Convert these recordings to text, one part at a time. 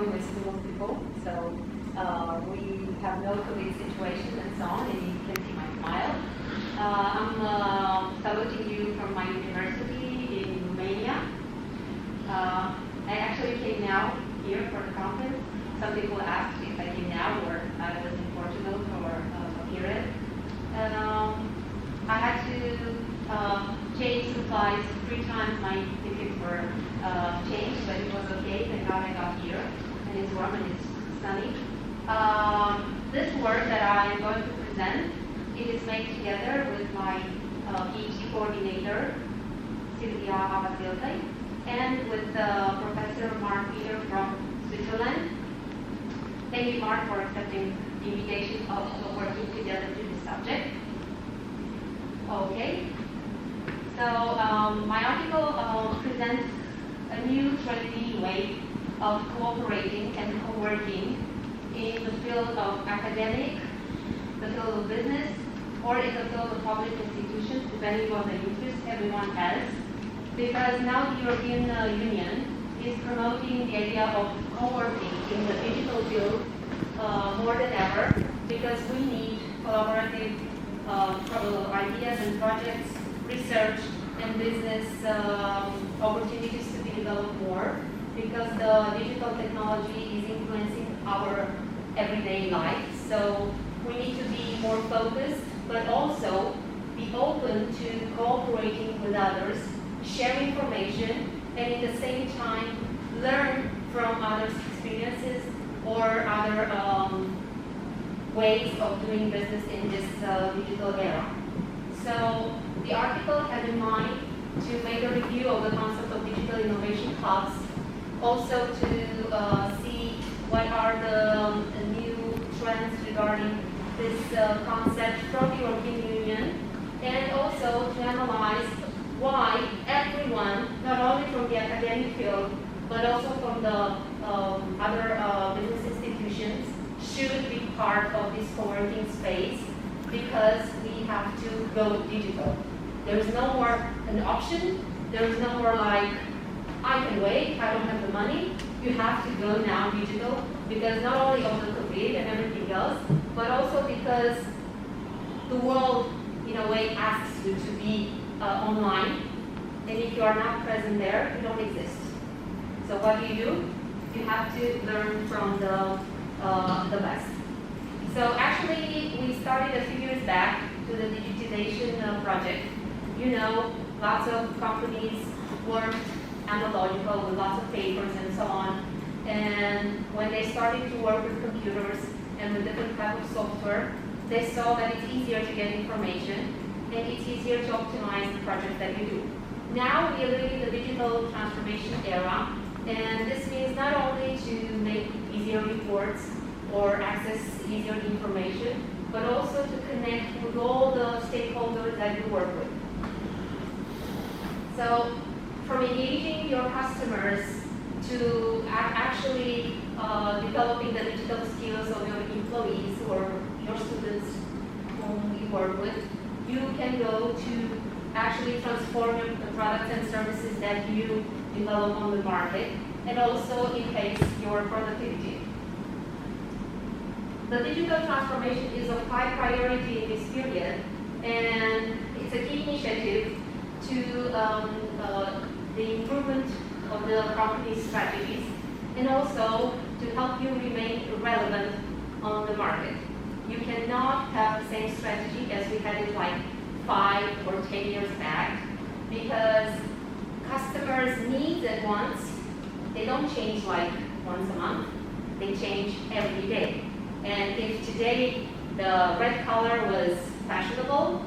room is full of people, so we have no COVID situation and so on, and you can see my smile. I'm saluting you from my university in Romania. I actually came now here for the conference. Some people asked if I came now or I was in Portugal for a period. I had to change the flights 3 times. My tickets were changed, but it was okay. Thank God I got here, and it's warm and it's sunny. This work that I am going to present, it is made together with my PhD coordinator, Silvia Avasilcai, and with Professor Marc here from Switzerland. Thank you, Marc, for accepting the invitation of working together to this subject. Okay. So my article presents a new trendy way of cooperating and co-working in the field of academic, the field of business, or in the field of public institutions, depending on the interest everyone has. Because now the European Union is promoting the idea of co-working in the digital field more than ever, because we need collaborative ideas and projects, research, and business opportunities to be developed more, because the digital technology is influencing our everyday life. So we need to be more focused, but also be open to cooperating with others, share information, and at the same time learn from others' experiences or other ways of doing business in this digital era. So the article had in mind to make a review of the concept of digital innovation hubs, also to see what are the new trends regarding this concept from the European Union, and also to analyze why everyone, not only from the academic field, but also from the other business institutions, should be part of this co-working space, because we have to go digital. There is no more an option. There is no more like, I can wait, I don't have the money. You have to go now digital, because not only of the COVID and everything else, but also because the world, in a way, asks you to be online. And if you are not present there, you don't exist. So what do? You have to learn from the best. So actually, we started a few years back to the digitization project. You know, lots of companies worked analogical with lots of papers and so on. And when they started to work with computers and with different types of software, they saw that it's easier to get information and it's easier to optimize the project that you do. Now we are living in the digital transformation era, and this means not only to make easier reports or access easier information, but also to connect with all the stakeholders that you work with. So from engaging your customers to actually developing the digital skills of your employees or your students whom you work with, you can go to actually transform the products and services that you develop on the market, and also enhance your productivity. The digital transformation is of high priority in this period, and it's a key initiative to the improvement of the company's strategies, and also to help you remain relevant on the market. You cannot have the same strategy as we had it like 5 or 10 years back, because customers' needs at once, they don't change like once a month, they change every day. And if today the red color was fashionable,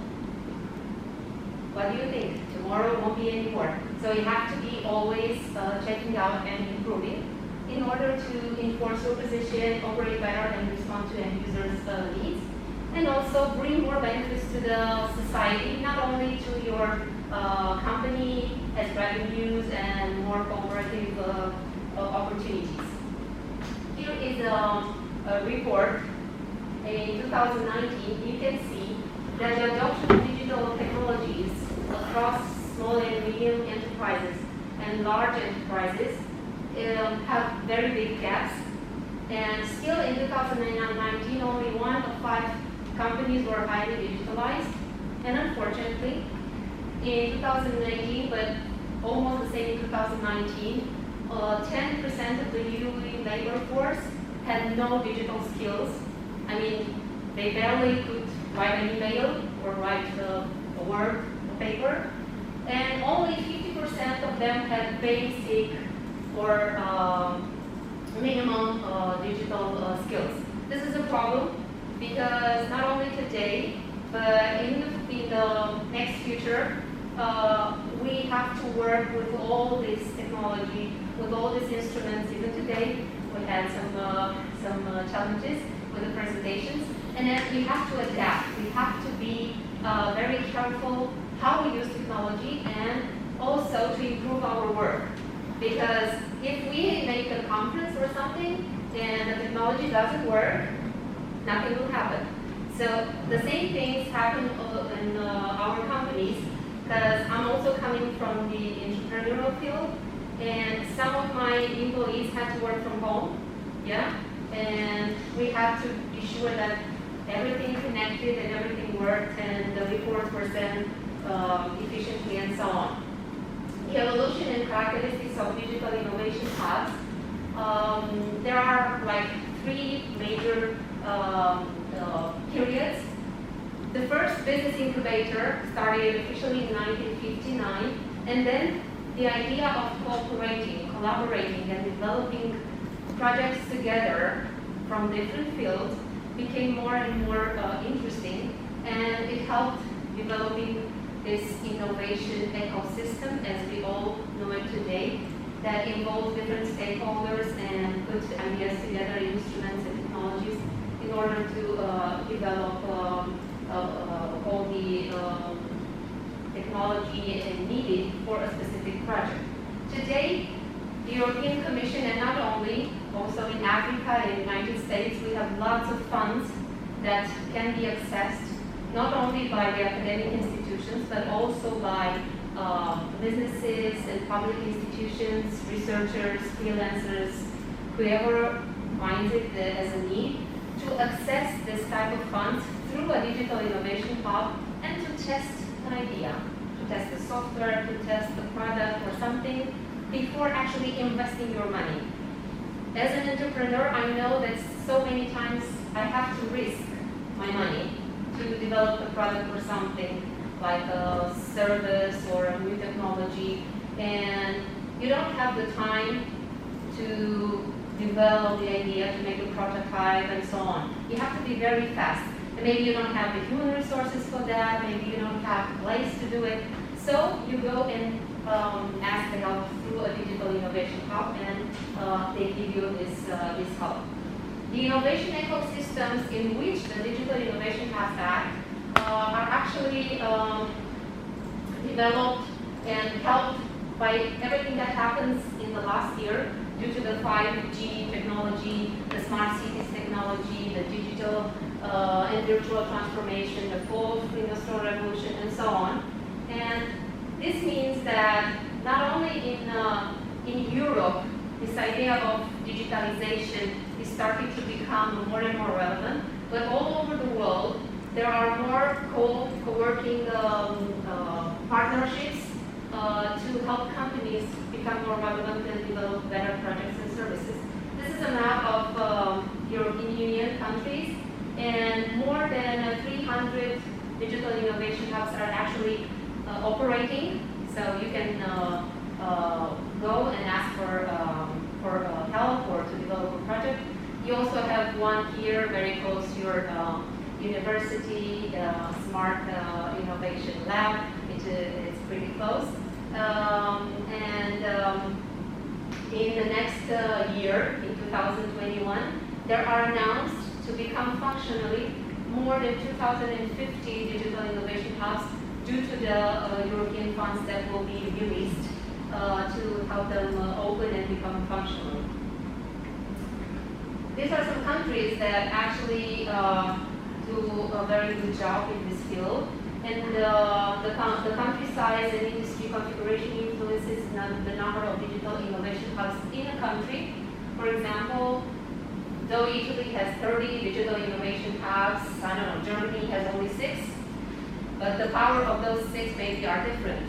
what do you think? Tomorrow it won't be anymore. So you have to be always checking out and improving in order to enforce your position, operate better, and respond to end users' needs, and also bring more benefits to the society, not only to your company as revenues and more cooperative opportunities. Here is a report in 2019. You can see that the adoption of digital technologies across small and medium enterprises and large enterprises have very big gaps. And still in 2019, only 1 of 5 companies were highly digitalized. And unfortunately, in 2019, but almost the same in 2019, 10% of the EU labor force had no digital skills. I mean, they barely could write an email or write a Word paper. And only 50% of them had basic or minimum digital skills. This is a problem because not only today, but in the next future, we have to work with all this technology, with all these instruments. Even today, we had some challenges with the presentations, and then we have to adapt. We have to be very careful how we use technology and also to improve our work. Because if we make a conference or something and the technology doesn't work, nothing will happen. So the same things happen in our companies, because I'm also coming from the entrepreneurial field, and some of my employees had to work from home, yeah, and we had to be sure that everything connected and everything worked and the reports were sent efficiently and so on. The evolution and characteristics of digital innovation hubs. There are like 3 major periods. The first business incubator started officially in 1959, and then the idea of cooperating, collaborating, and developing projects together from different fields became more and more interesting, and it helped developing this innovation ecosystem as we all know it today, that involves different stakeholders and put ideas together, instruments and technologies in order to develop all the technology needed for a specific project. Today, the European Commission, and not only, also in Africa and the United States, we have lots of funds that can be accessed not only by the academic institutions, but also by businesses and public institutions, researchers, freelancers, whoever finds it as a need, to access this type of funds through a digital innovation hub and to test an idea, to test the software, to test the product or something before actually investing your money. As an entrepreneur, I know that so many times I have to risk my money to develop a product or something like a service or a new technology, and you don't have the time to develop the idea, to make a prototype and so on. You have to be very fast. And maybe you don't have the human resources for that, maybe you don't have a place to do it. So you go and ask the help through a digital innovation hub, and they give you this help. The innovation ecosystems in which the Digital Innovation Hubs act are actually developed and helped by everything that happens in the last year due to the 5G technology, the smart cities technology, the digital and virtual transformation, the fourth industrial revolution, and so on. And this means that not only in Europe, this idea of digitalization is starting to become more and more relevant, but all over the world, there are more co-working partnerships to help companies become more relevant and develop better projects and services. This is a map of European Union countries, and more than 300 digital innovation hubs are actually operating. So you can go and ask for help or to develop a project. You also have one here very close to your university, Smart Innovation Lab. It's pretty close. In the next year, in 2021, there are announced to become functionally more than 2,050 digital innovation hubs due to the European funds that will be released to help them open and become functional. These are some countries that actually do a very good job in this field, And the country size and industry configuration influences the number of digital innovation hubs in a country. For example, though Italy has 30 digital innovation hubs, I don't know, Germany has only 6, but the power of those 6 maybe are different.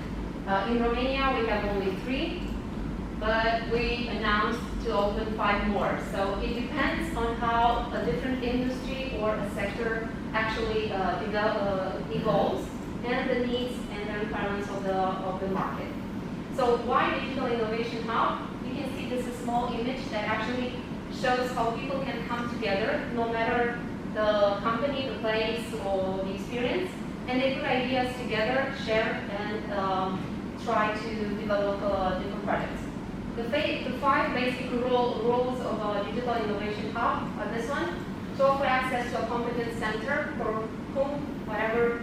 In Romania, we have only 3, but we announced to open 5 more. So it depends on how a different industry or a sector actually evolves and the needs and the requirements of the market. So why Digital Innovation Hub? You can see this is a small image that actually shows how people can come together, no matter the company, the place, or the experience, and they put ideas together, share, and try to develop different projects. The 5 basic roles of a Digital Innovation Hub are this one: to offer access to a competence center for whom, whatever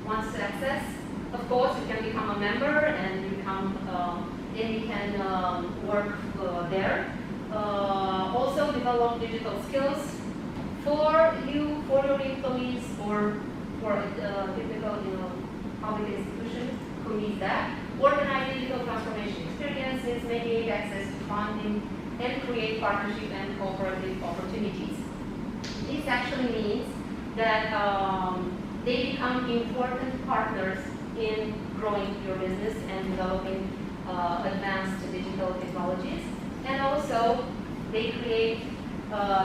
wants to access. Of course, you can become a member and you can work there. Also, develop digital skills for you, for your employees, or for a typical public institution who needs that. Organize digital transformation experiences, mediate access to funding, and create partnership and cooperative opportunities. This actually means that they become important partners in growing your business and developing advanced digital technologies. And also, they create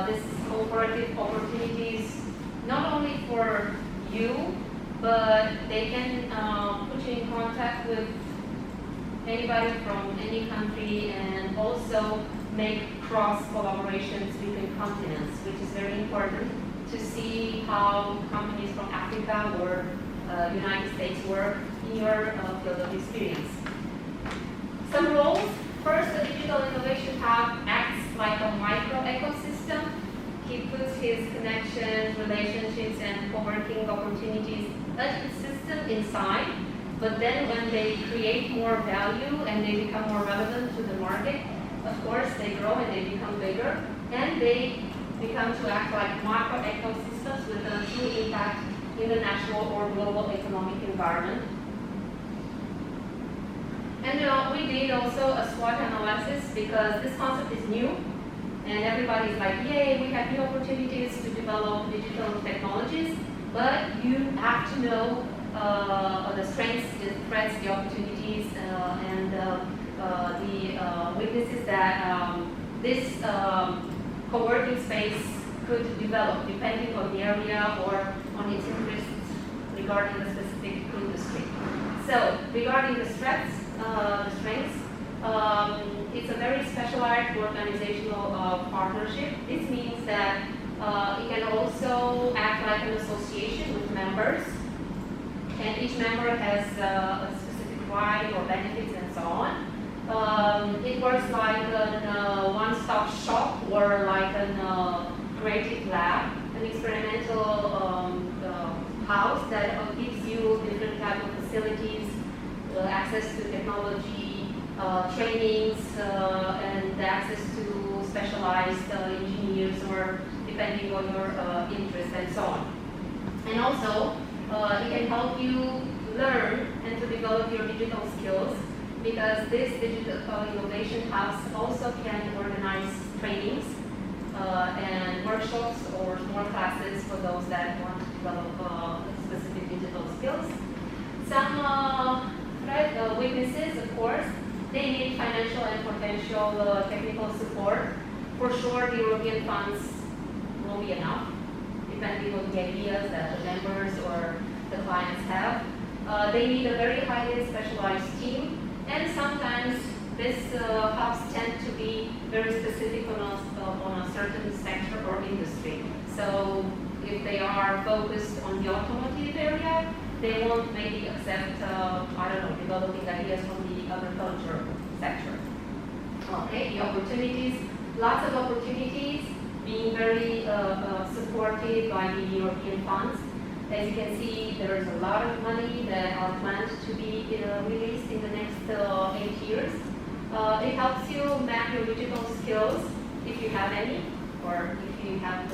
this cooperative opportunities not only for you, but they can put you in contact with anybody from any country, and also make cross collaborations between continents, which is very important to see how companies from Africa or United States work in your field of experience. Some roles. First, the Digital Innovation Hub acts like a micro ecosystem. He puts his connections, relationships, and co-working opportunities at the system inside. But then when they create more value and they become more relevant to the market, of course, they grow and they become bigger, and they become to act like macro ecosystems with a true impact in the national or global economic environment. And we did also a SWOT analysis because this concept is new, and everybody's like, yay, we have new opportunities to develop digital technologies, but you have to know the strengths, the threats, the opportunities, and the weaknesses that this co-working space could develop depending on the area or on its interests regarding the specific industry. So, regarding the strengths, it's a very specialized organizational partnership. This means that it can also act like an association with members, and each member has a specific right or benefits and so on. It works like a one-stop shop or like a creative lab, an experimental house that gives you different type of facilities, access to technology, trainings, and access to specialized engineers, or depending on your interests and so on. And also, it can help you learn and to develop your digital skills, because this digital innovation hubs also can organize trainings and workshops or more classes for those that want to develop specific digital skills. Some weaknesses, of course, they need financial and potential technical support. For sure, the European funds won't be enough, depending on the ideas that the members or the clients have. They need a very highly specialized team, and sometimes these hubs tend to be very specific on a certain sector or industry. So if they are focused on the automotive area, they won't maybe accept, developing ideas from the agriculture sector. Okay, the opportunities, lots of opportunities, being very supported by the European funds. As you can see, there is a lot of money that are planned to be released in the next 8 years. It helps you map your digital skills, if you have any, or if you have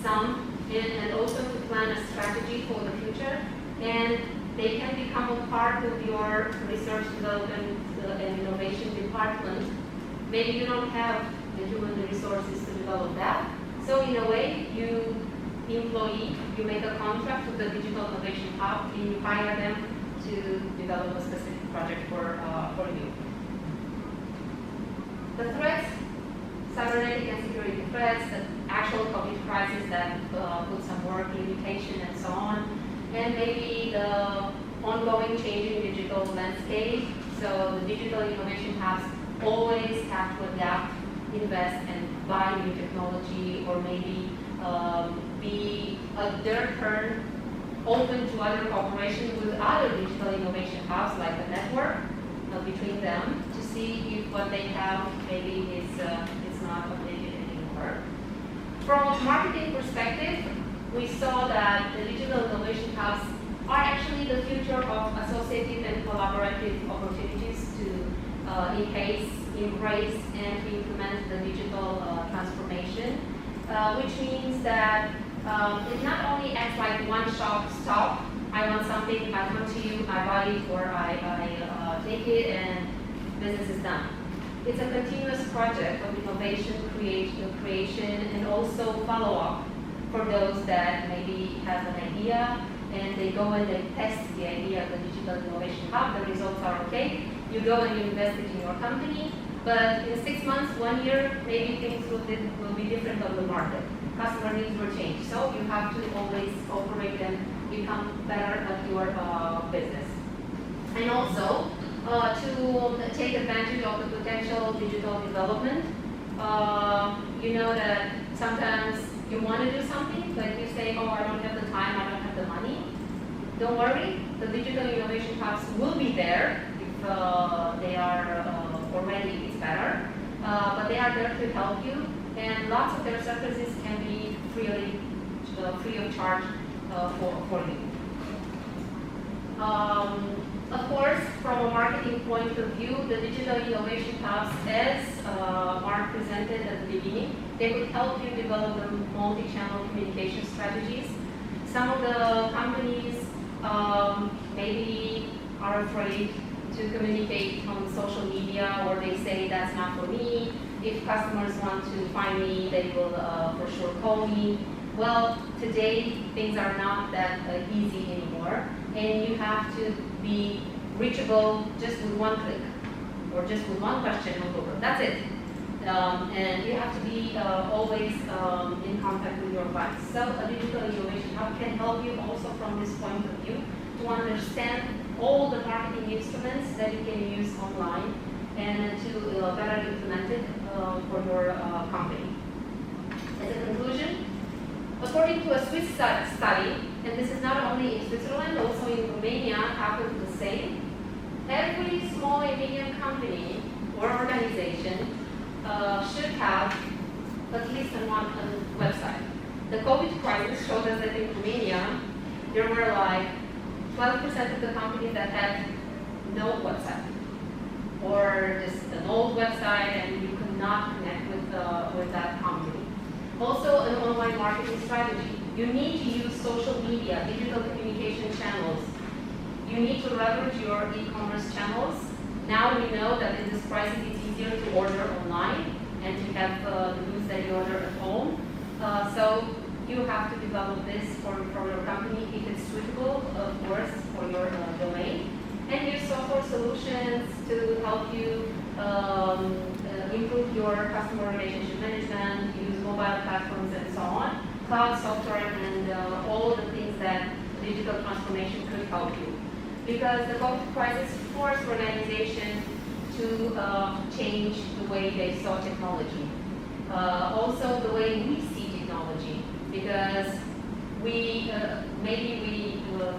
some, and also to plan a strategy for the future. and they can become a part of your research development and innovation department. Maybe you don't have the human resources to develop that. So in a way, you make a contract with the Digital Innovation Hub, and you hire them to develop a specific project for you. The threats, cybernetic and security threats, the actual COVID crisis that put some work limitation and so on, and maybe the ongoing changing digital landscape. So the Digital Innovation Hubs always have to adapt, invest, and buy new technology, or maybe be at their turn open to other cooperation with other digital innovation hubs, like the network between them, to see if what they have maybe is not updated anymore. From a marketing perspective, we saw that the digital innovation hubs are actually the future of associative and collaborative opportunities to embrace and to implement the digital transformation, which means that it not only acts like one-stop shop. I want something, I come to you, I buy it, or I take it, and business is done. It's a continuous project of innovation, creation, and also follow-up for those that maybe have an idea, and they go and they test the idea of the Digital Innovation Hub. The results are okay. You go and you invest it in your company, but in 6 months, 1 year, maybe things will be different on the market. Customer needs will change, so you have to always operate and become better at your business. And also, to take advantage of the potential digital development, you know that sometimes you want to do something, but you say, oh, I don't have the time, I don't have the money. Don't worry, the Digital Innovation Hubs will be there if they are already, it's better. But they are there to help you, and lots of their services can be free of charge for you. Of course, from a marketing point of view, the Digital Innovation Hubs, as Marc presented at the beginning, they would help you develop the multi-channel communication strategies. Some of the companies maybe are afraid to communicate on social media, or they say that's not for me. If customers want to find me, they will for sure call me. Well, today things are not that easy anymore, and you have to be reachable just with one click, or just with one question on Google. That's it. And you have to be always in contact with your clients. So a Digital Innovation Hub can help you also from this point of view to understand all the marketing instruments that you can use online, and to better implement it for your company. As a conclusion, according to a Swiss study, and this is not only in Switzerland, also in Romania happened the same, every small and medium company or organization should have at least one website. The COVID crisis showed us that in Romania, there were like 12% of the companies that had no website, or just an old website, and you could not connect with that company. Also, an online marketing strategy. You need to use social media, digital communication channels. You need to leverage your e-commerce channels. Now we know that in this crisis it's easier to order online and to have the goods that you order at home. So you have to develop this for your company if it's suitable, of course, for your domain. And use software solutions to help you improve your customer relationship management, use mobile platforms and so on, cloud software, and all the things that digital transformation could help you. Because the COVID crisis forced organizations to change the way they saw technology. Also the way we see technology, because we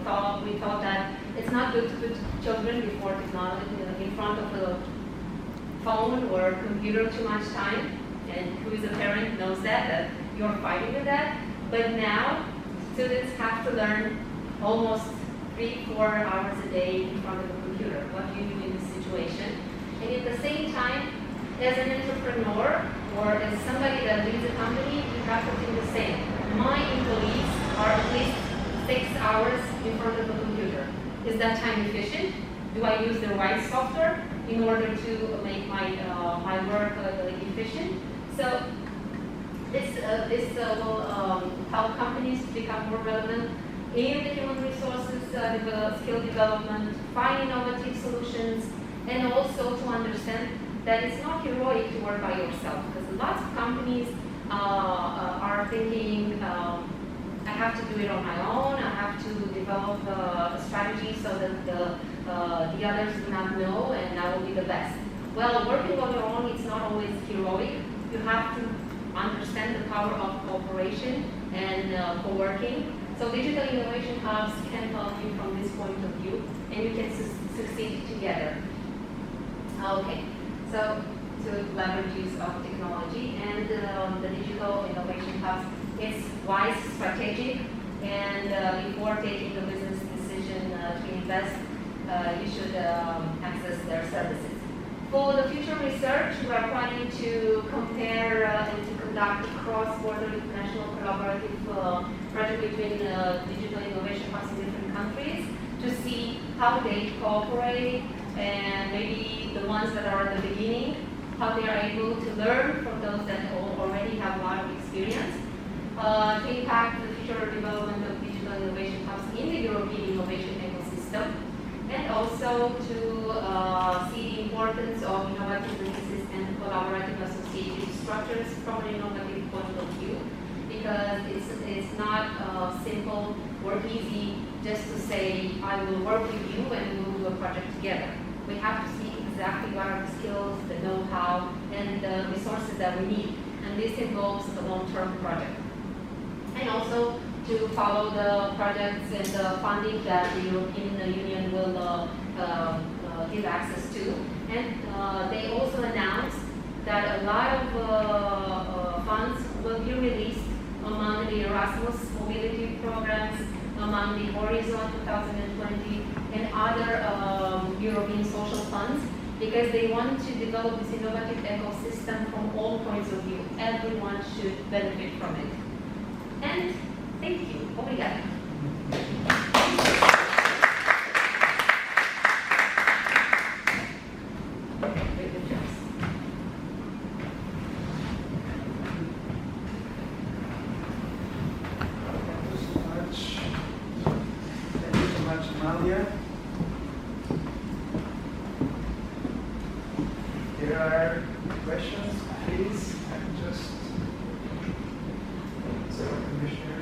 thought that it's not good to put children before technology in front of a phone or computer too much time, and who is a parent knows that you're fighting with that. But now students have to learn almost 3-4 hours a day in front of a computer. What do you do in this situation? And at the same time, as an entrepreneur or as somebody that leads a company, you have to think the same. My employees are at least 6 hours in front of a computer. Is that time efficient? Do I use the right software in order to make my work efficient? So this will help companies to become more relevant in the human resources, skill development, find innovative solutions, and also to understand that it's not heroic to work by yourself, because lots of companies are thinking, I have to do it on my own, I have to develop a strategy so that the others do not know and I will be the best. Well, working on your own, it's not always heroic. You have to understand the power of cooperation and co-working. So digital innovation hubs can help you from this point of view, and you can succeed together. Okay, so to leverage use of technology and the digital innovation hubs, it's wise, strategic, and before taking a business decision to invest, you should access their services. For the future research, we are planning to compare and to conduct a cross-border international collaborative project between digital innovation hubs in different countries to see how they cooperate, and maybe the ones that are at the beginning, how they are able to learn from those that already have a lot of experience, to impact the future development of digital innovation hubs in the European innovation ecosystem, and also to see the importance of innovative releases and collaborative associative structures from an innovative point of view, because it's not simple or easy just to say, I will work with you and we'll do a project together. We have to see exactly what are the skills, the know-how, and the resources that we need, and this involves a long-term project. And also to follow the projects and the funding that the European Union will give access to. And they also announced that a lot of funds will be released among the Erasmus mobility programs, among the Horizon 2020, and other European social funds, because they want to develop this innovative ecosystem from all points of view. Everyone should benefit from it. And thank you. Obrigada. Amalia. There are questions, please. I'm just so commissioner.